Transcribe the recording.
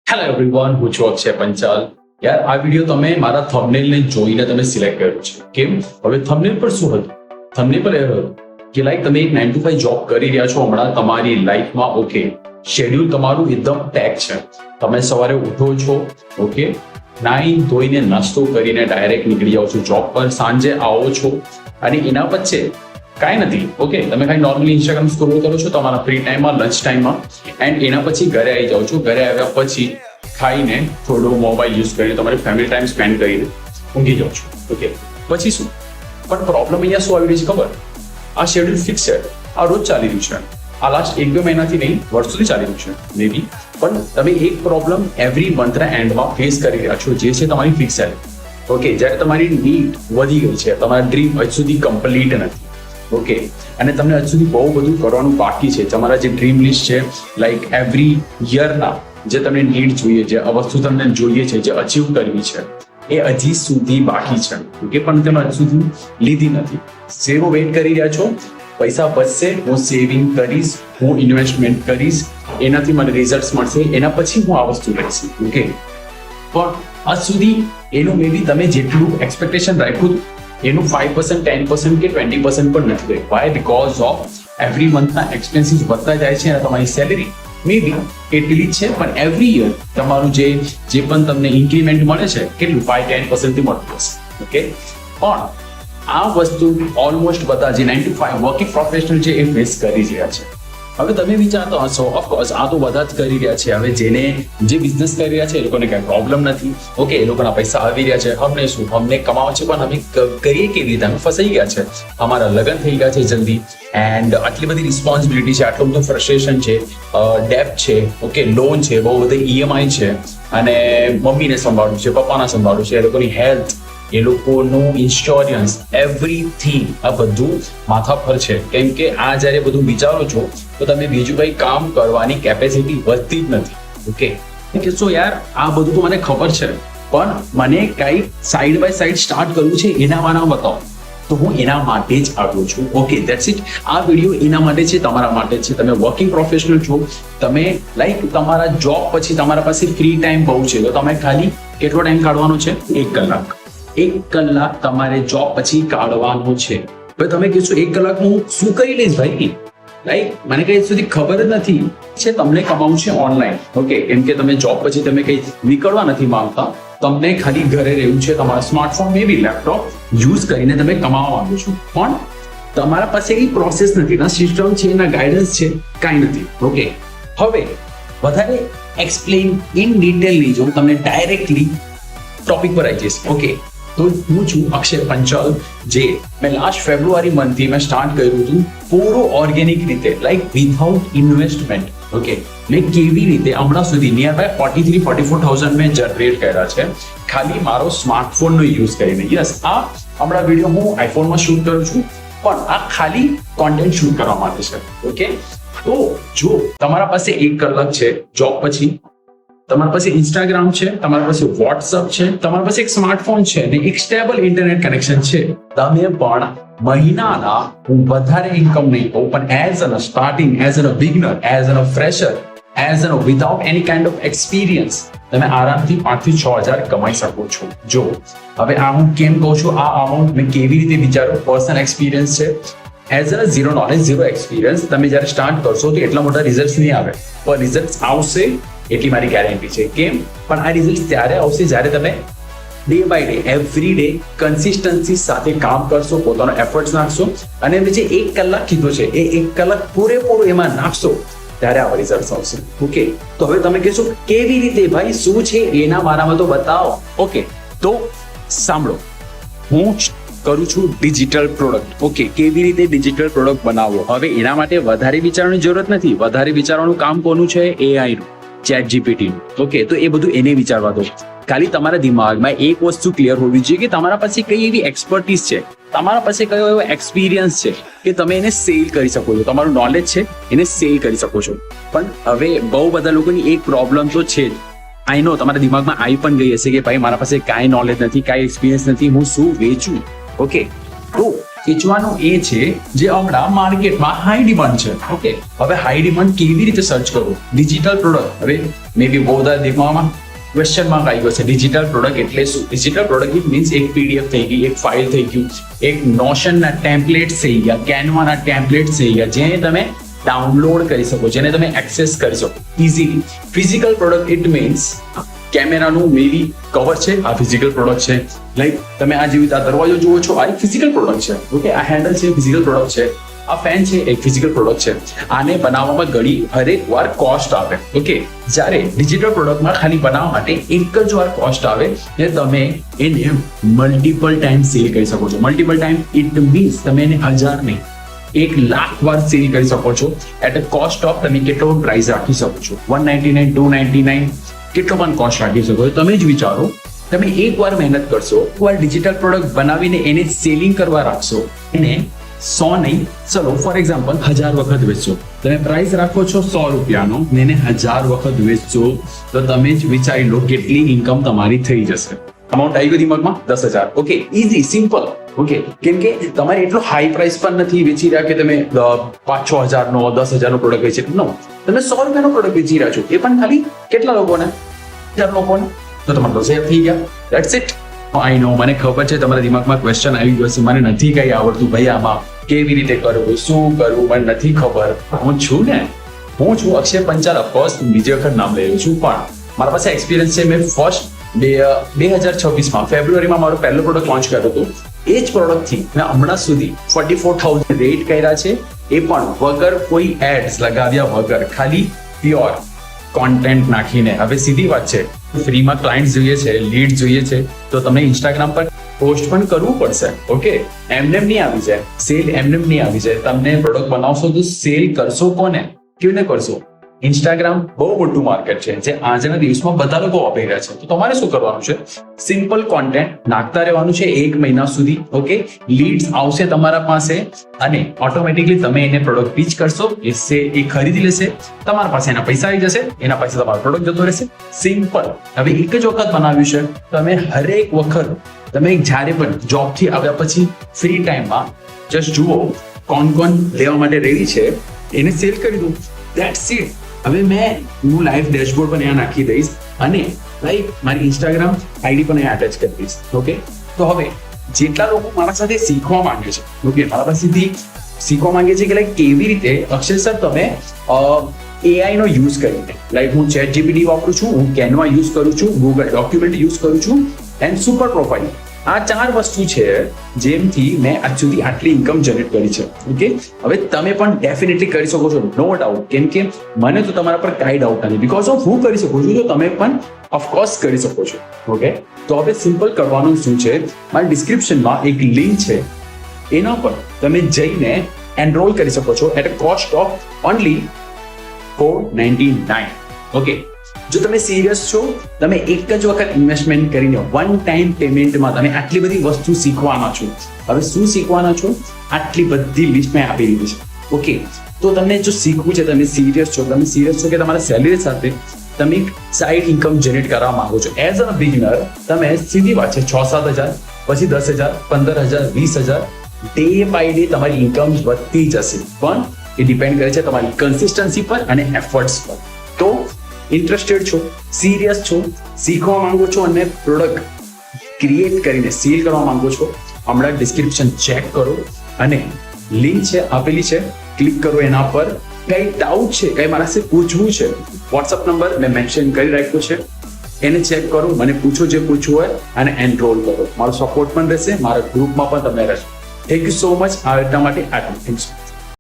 Hello everyone, હું છું અક્ષય પંચાલ. યાર, આ વિડીયો તમે મારા થંબનેલ ને જોઈને તમે સિલેક્ટ કર્યો છે. કેમ? હવે થંબનેલ પર શું હતું? થંબનેલ પર એ હતું કે લાઈક તમે એક 9 to 5 જોબ કરી રહ્યા છો હમણાં તમારી લાઈફમાં. ઓકે, શેડ્યુલ તમારું એકદમ પેક છે. તમે સવારે ઉઠો છો, ઓકે, નાઈ ધોઈને નાસ્તો કરીને ડાયરેક્ટ નીકળી જાઓ છો જોબ પર, સાંજે આવો છો અને એના વચ્ચે કાંઈ નથી. ઓકે, તમે કાંઈ નોર્મલી ઇન્સ્ટાગ્રામ સ્ક્રોલ કરો છો તમારા ફ્રી ટાઈમમાં, લંચ ટાઈમમાં, એન્ડ એના પછી ઘરે આવી જાઓ છો. ઘરે આવ્યા પછી ખાઈને થોડો મોબાઈલ યુઝ કરીને તમારી ફેમિલી ટાઈમ સ્પેન્ડ કરીને ઊંઘી જાઓ છો. ઓકે, પછી શું? પણ પ્રોબ્લેમ અહીંયા શું આવી રહી છે ખબર? આ શેડ્યુલ ફિક્સ છે, આ રોજ ચાલી રહ્યું છે, આ લાસ્ટ 1-2 મહિનાથી નહીં, વર્ષોથી ચાલી રહ્યું છે મે બી. પણ તમે એક પ્રોબ્લેમ એવરી મંથના એન્ડમાં ફેસ કરી રહ્યા છો, જે છે તમારી ફિક્સ સેલેરી. ઓકે, જ્યારે તમારી નીડ વધી ગઈ છે, તમારા ડ્રીમ હજુ સુધી કમ્પ્લીટ નથી. ઓકે, અને તમને હજુ સુધી બહુ બધું કરવાનું બાકી છે. તમારા જે ડ્રીમ લિસ્ટ છે, લાઈક એવરી યરના જે તમને નીડ જોઈએ, જે વસ્તુ તમને જોઈએ છે, જે અચીવ કરવી છે, એ હજી સુધી બાકી છે. ઓકે, પણ તમે હજુ સુધી લીધી નથી. ઝીરો વેઇટ કરી રહ્યા છો, પૈસા બચશે, હું સેવિંગ કરીશ, હું ઇન્વેસ્ટમેન્ટ કરીશ, એનાથી મને રિઝલ્ટ મળશે, એના પછી હું આ વસ્તુ લઈશ. ઓકે, પણ આજ સુધી એનું મે બી તમે જેટલું એક્સપેક્ટેશન રાખ્યું હતું એનું 5%, 10% કે 20% પણ નથી ગયું. વાય? બીકોઝ ઓફ એવરી મંથના એક્સપેન્સીસ વધતા જાય છે અને તમારી સેલેરી મે બી એટલી જ છે, પણ એવરી યર તમારું જે પણ તમને ઇન્ક્રીમેન્ટ મળે છે કેટલું 5-10% થી મળતું હશે. ઓકે, પણ આ વસ્તુ ઓલમોસ્ટ બધા જે 9 to 5 વર્કિંગ પ્રોફેશનલ છે એ ફેસ કરી રહ્યા છે. હવે તમે વિચારતો હશો, ઓફકોર્સ આ તો બધા જ કરી રહ્યા છે. હવે જે બિઝનેસ કરી રહ્યા છે એ લોકોને કઈ પ્રોબ્લેમ નથી. ઓકે, એ લોકોના પૈસા આવી રહ્યા છે, અમને શું, અમને કમાવો છે, પણ અમે કરીએ કેવી રીતે? અમે ફસાઈ ગયા છે, અમારા લગ્ન થઈ ગયા છે જલ્દી, એન્ડ આટલી બધી રિસ્પોન્સિબિલિટી છે, આટલું બધું ફ્રસ્ટ્રેશન છે, ડેપ્ટ છે, ઓકે, લોન છે, બહુ બધા EMI છે, અને મમ્મીને સંભાળવું છે, પપ્પાને સંભાળવું છે, એ લોકોની હેલ્થ, એ લોકોનું ઇન્સ્યોરન્સ, એવરીથિંગ, આ બધું માથા પર છે. કેમ કે આ જ્યારે બધું વિચારો છો તો તમે બીજું કંઈ કામ કરવાની કેપેસિટી વધતી જ નથી. ઓકે, કે સો યાર, આ બધું તો મને ખબર છે, પણ મને કંઈ સાઈડ બાય સાઈડ સ્ટાર્ટ કરવું છે, એના વાળા બતાવો. તો હું એના માટે જ આવ્યો છું. Okay, that's it. આ વિડીયો એના માટે છે, તમારા માટે છે. તમે વર્કિંગ પ્રોફેશનલ છો, તમે લાઈક તમારા જોબ પછી તમારા પાસે ફ્રી ટાઈમ બહુ છે, તો તમે ખાલી કેટલો ટાઈમ કાઢવાનો છે? 1 કલાક. 1 કલાક તમારે જોબ પછી કાઢવાનું છે. હવે તમે કહેશો 1 કલાક હું શું કરી લઈશ ભાઈ? લાઈક મને કઈ સુધી ખબર જ નથી છે. તમને કમાવું છે ઓનલાઈન. ઓકે, કેમ કે તમે જોબ પછી તમે કઈ નીકળવા નથી માંગતા, તમને ખાલી ઘરે રહેવું છે, તમારા સ્માર્ટફોન મે બી લેપટોપ યુઝ કરીને તમે કમાવા માંગો છો, પણ તમારા પાસે કઈ પ્રોસેસ નથી, ના સિસ્ટમ છે, ના ગાઈડન્સ છે, કાંઈ નથી. ઓકે, હવે વધારે એક્સપ્લેન ઇન ડિટેલ નહીં, જો તમને ડાયરેક્ટલી ટોપિક પર આવી જઈશ. ઓકે, તો હું છું અક્ષય પંચાલ, જે મેં લાસ્ટ ફેબ્રુઆરી મંથથી મેં સ્ટાર્ટ કર્યું હતું પૂરું ઓર્ગેનિક રીતે, લાઈક વિધાઉટ ઇન્વેસ્ટમેન્ટ. ઓકે, મેં કેવી રીતે હમણાં સુધી નિયર બાય 43-44,000 મેં જનરેટ કર્યા છે ખાલી મારો સ્માર્ટફોનનો યુઝ કરીને. યસ, આ હમણાં વિડીયો હું આઈફોનમાં શૂટ કરું છું, પણ આ ખાલી કોન્ટેન્ટ શૂટ કરવા માટે છે. ઓકે, તો જો તમારા પાસે 1 કલાક છે જોબ પછી, તમારા પાસે ઇન્સ્ટાગ્રામ છે, તમારા પાસે વોટ્સઅપ છે, તમારા પાસે એક સ્માર્ટફોન છે અને એક સ્ટેબલ ઇન્ટરનેટ કનેક્શન છે, તમે પણ મહિનાના હું વધારે ઇન્કમ નહીં કહું, પણ as a starting, as a beginner, as a fresher, as a without any kind of experience તમે આરામથી 5,000 થી 6,000 કમાઈ શકો છો. જો હવે આ હું કેમ કહું છું, આ અમાઉન્ટ મેં કેવી રીતે વિચાર્યું, પર્સનલ એક્સપિરિયન્સ છે. As a zero knowledge, zero experience તમે જ્યારે સ્ટાર્ટ કરશો તો એટલા મોટા રિઝલ્ટ નહીં આવે, પણ રિઝલ્ટ આવશે એટલી મારી ગેરંટી છે. કેમ? પણ આ રિઝલ્ટ ત્યારે આવશે જ્યારે તમે day by day, every day consistency સાથે કામ કરશો, પોતાનો એફર્ટ્સ નાખશો, અને મેં જે 1 કલાક કીધો છે એ 1 કલાક પૂરેપૂરું એમાં નાખશો, ત્યારે આવા રિઝલ્ટ આવશે. ઓકે, તો હવે તમે કહેશો કેવી રીતે ભાઈ, શું છે એના મારામાં તો બતાવો. ઓકે, તો સાંભળો, હું કરું છું ડિજિટલ પ્રોડક્ટ. ઓકે, કેવી રીતે ડિજિટલ પ્રોડક્ટ બનાવવો? હવે એના માટે વધારે વિચારવાની જરૂરત નથી. વધારે વિચારવાનું કામ કોનું છે? AI નું, ChatGPT નું. ઓકે, તો એ બધું એને વિચારવા દો. ખાલી તમારા દિમાગમાં એક વસ્તુ ક્લિયર હોવી જોઈએ કે તમારા પાસે કઈ એવી એક્સપર્ટીઝ છે, તમારા પાસે કયો એવો એક્સપિરિયન્સ છે કે તમે એને સેલ કરી શકો છો, તમારું નોલેજ છે એને સેલ કરી શકો છો. પણ હવે બહુ બધા લોકોની એક પ્રોબ્લેમ તો છે જ. આઈ નો તમારા દિમાગમાં આવી પણ ગઈ હશે કે ભાઈ મારા પાસે કાંઈ નોલેજ નથી, કાંઈ એક્સપિરિયન્સ નથી, હું શું વેચું? ઓકે, તો વેચવાનું એ છે જે હમણાં માર્કેટમાં હાઈ ડિમાન્ડ છે. ઓકે, હવે હાઈ ડિમાન્ડ કેવી રીતે સર્ચ કરવું? Digital product. હવે મે બી બહુ બધા દિમાગમાં ક્વેશ્ચન માર્ક આવી ગયો છે. ડિજિટલ પ્રોડક્ટ એટલે શું? ડિજિટલ પ્રોડક્ટ ઇટ મીન્સ એક પીડીએફ થઈ ગઈ, એક ફાઇલ થઈ ગયું, એક નોશનના ટેમ્પલેટ્સ થઈ ગયા, કેનવાના ટેમ્પલેટ્સ થઈ ગયા, જેને તમે ડાઉનલોડ કરી શકો, જેને તમે એક્સેસ કરી શકો easily. Physical product it means કેમેરાનું મેબી કવર છે, આ ફિઝિકલ પ્રોડક્ટ છે. લાઈક તમે આ જેવી આ દરવાજો જુઓ છો, આ એક ફિઝિકલ પ્રોડક્ટ છે. ઓકે, આ હેન્ડલ છે, ફિઝિકલ પ્રોડક્ટ છે. આ ફેન છે, એક ફિઝિકલ પ્રોડક્ટ છે. આને બનાવવામાં ઘણી હરેક વાર કોસ્ટ આવે. ઓકે, જ્યારે ડિજિટલ પ્રોડક્ટમાં ખાલી બનાવવા માટે એક જ વાર કોસ્ટ આવે ને તમે એને મલ્ટિપલ ટાઈમ સેલ કરી શકો છો. મલ્ટિપલ ટાઈમ ઇટ મીન્સ તમે એને 1000 નહીં 1,00,000 વાર સેલ કરી શકો છો. એટ અ કોસ્ટ ઓફ તમે કેટલો પ્રાઇસ રાખી શકો છો? 199, 299 કેટલો પણ કોસ્ટ રાખી શકો છો. તમે જ વિચારો, તમે એકવાર મહેનત કરશો, એકવાર ડિજિટલ પ્રોડક્ટ બનાવીને એને સેલિંગ કરવા રાખશો, એને 100 નહીં, ચલો ફોર એક્ઝામ્પલ 1000 વખત વેચશો. તમે પ્રાઇસ રાખો છો 100 રૂપિયાનો ને એને 1000 વખત વેચશો, તો તમે જ વિચારી લો કેટલી ઇન્કમ તમારી થઈ જશે. અમાઉન્ટ આવી ગયું દિમાગમાં? 10,000. Okay, easy, simple. ઓકે, કેમ કે તમારે એટલો હાઈ પ્રાઇસ પણ નથી વેચી રહ્યા કે તમે 5-6 હજારનો 10,000 નો પ્રોડક્ટ વેચી. નો, તમે 100 રૂપિયાનો પ્રોડક્ટ વેચી રહ્યા છો, એ પણ ખાલી કેટલા લોકોને? 1000 લોકોને. તો તમારે 10,000 થઈ ગયા. That's it. આઈ નો, મને ખબર છે તમારા દિમાગમાં ક્વેશ્ચન આવી ગયો છે, મને નથી કઈ આવડતું ભાઈ, આમાં કેવી રીતે કરવું, શું કરવું, મને નથી ખબર. હું છું ને, હું છું અક્ષય પંચાલ. ઓફકોર્સ બીજી વખત નામ લઈ રહ્યો છું, પણ મારા પાસે એક્સપિરિયન્સ છે. મેં ફર્સ્ટ 2026માં ફેબ્રુઆરીમાં મારો પહેલો પ્રોડક્ટ લોન્ચ કર્યો હતો. એ જ પ્રોડક્ટથી મેં હમણાં સુધી 44,000 રેટ કર્યા છે, એ પણ વગર કોઈ એડ્સ લગાવ્યા વગર, ખાલી પ્યોર કોન્ટેન્ટ નાખીને. હવે સીધી વાત છે, ફ્રીમાં ક્લાયન્ટ જોઈએ છે, લીડ જોઈએ છે, તો તમને ઇન્સ્ટાગ્રામ પર પોસ્ટ પણ કરવું પડશે. ઓકે, એમને નહીં આવી જાય સેલ, એમને નહીં આવી જાય. તમને પ્રોડક્ટ બનાવશો તો સેલ કરશો કોને? કેવી કરશો? ઇન્સ્ટાગ્રામ બહુ મોટું માર્કેટ છે, જે આજના દિવસમાં બધા લોકો વાપરી રહ્યા છે. તો તમારે શું કરવાનું છે? સિમ્પલ કોન્ટેન્ટ નાખતા રહેવાનું છે 1 મહિના સુધી. ઓકે, લીડ્સ આવશે તમારા પાસે અને ઓટોમેટિકલી તમે એને પ્રોડક્ટ પીચ કરશો, એ ખરીદી લેશે, તમારા પાસે એના પૈસા આવી જશે, એના પૈસા તમારો પ્રોડક્ટ જતો રહેશે. સિમ્પલ. હવે એક જ વખત બનાવ્યું છે, તમે હરેક વખત તમે જ્યારે પણ જોબથી આવ્યા પછી ફ્રી ટાઈમમાં જસ્ટ જુઓ કોણ લેવા માટે રેડી છે, એને સેલ કરી દો. That's it. હવે હું લાઈવ ડેશબોર્ડ પણ અહીંયા નાખી દઈશ અને લાઈક મારી ઇન્સ્ટાગ્રામ આઈડી પણ અહીંયા અટેચ કરી દઈશ. ઓકે, તો હવે જેટલા લોકો મારા સાથે શીખવા માંગે છે, ઓકે, મારા પાસેથી શીખવા માંગે છે કે લાઈક કેવી રીતે અક્ષય સર તમે AI નો યુઝ કરીને, લાઈક હું ChatGPT વાપરું છું, હું કેનવા યુઝ કરું છું, ગૂગલ ડોક્યુમેન્ટ યુઝ કરું છું એન્ડ સુપર પ્રોફાઇલ. આ 4 વસ્તુ છે જેમથી મેં આજ સુધી આટલી ઇન્કમ જનરેટ કરી છે. ઓકે, હવે તમે પણ ડેફિનેટલી કરી શકો છો, નો ડાઉટ. કેમ કે મને તો તમારા પર કાંઈ ડાઉટ નથી, બીકોઝ ઓફ હું કરી શકું છું, તો તમે પણ ઓફકોર્સ કરી શકો છો. ઓકે, તો હવે સિમ્પલ કરવાનું શું છે, મારી ડિસ્ક્રિપ્શનમાં એક લિંક છે, એના પર તમે જઈને એનરોલ કરી શકો છો at a cost of only $499. Okay, જો તમે સિરિયસ છો, તમે એક જ વખત ઇન્વેસ્ટમેન્ટ કરીને વન ટાઈમ પેમેન્ટમાં તમે આટલી બધી વસ્તુ શીખવાના છો. હવે શું શીખવાના છો? આટલી બધી લિસ્ટ મેં આપી દીધી છે. ઓકે, તો તમને જો શીખવું છે, તમે સિરિયસ છો કે તમારા સેલરી સાથે તમે સાઈડ ઇન્કમ જનરેટ કરવા માંગો છો એઝ અ બિગિનર, તમે સીધી વાત છે 6-7 હજાર, પછી 10,000, 15,000, 20,000 ડે બાય ડે તમારી ઇન્કમ વધતી જશે. પણ એ ડિપેન્ડ કરે છે તમારી કન્સિસ્ટન્સી પર અને એફર્ટ્સ પર. તો ઇન્ટરેસ્ટેડ છો, સિરિયસ છો, શીખવા માંગો છો અને પ્રોડક્ટ ક્રિએટ કરીને સેલ કરવા માંગો છો, હમણાં ડિસ્ક્રિપ્શન ચેક કરો અને લિંક છે આપેલી છે, ક્લિક કરો એના પર. કઈ ડાઉટ છે, કઈ મારા સાથે પૂછવું છે, વોટ્સઅપ નંબર મેં મેન્શન કરી રાખ્યો છે, એને ચેક કરો, મને પૂછો જે પૂછવું હોય અને એનરોલ કરો. મારો સપોર્ટ પણ રહેશે, મારા ગ્રુપમાં પણ તમે રહેશો. થેન્ક યુ સો મચ આ એટલા માટે. Thank you.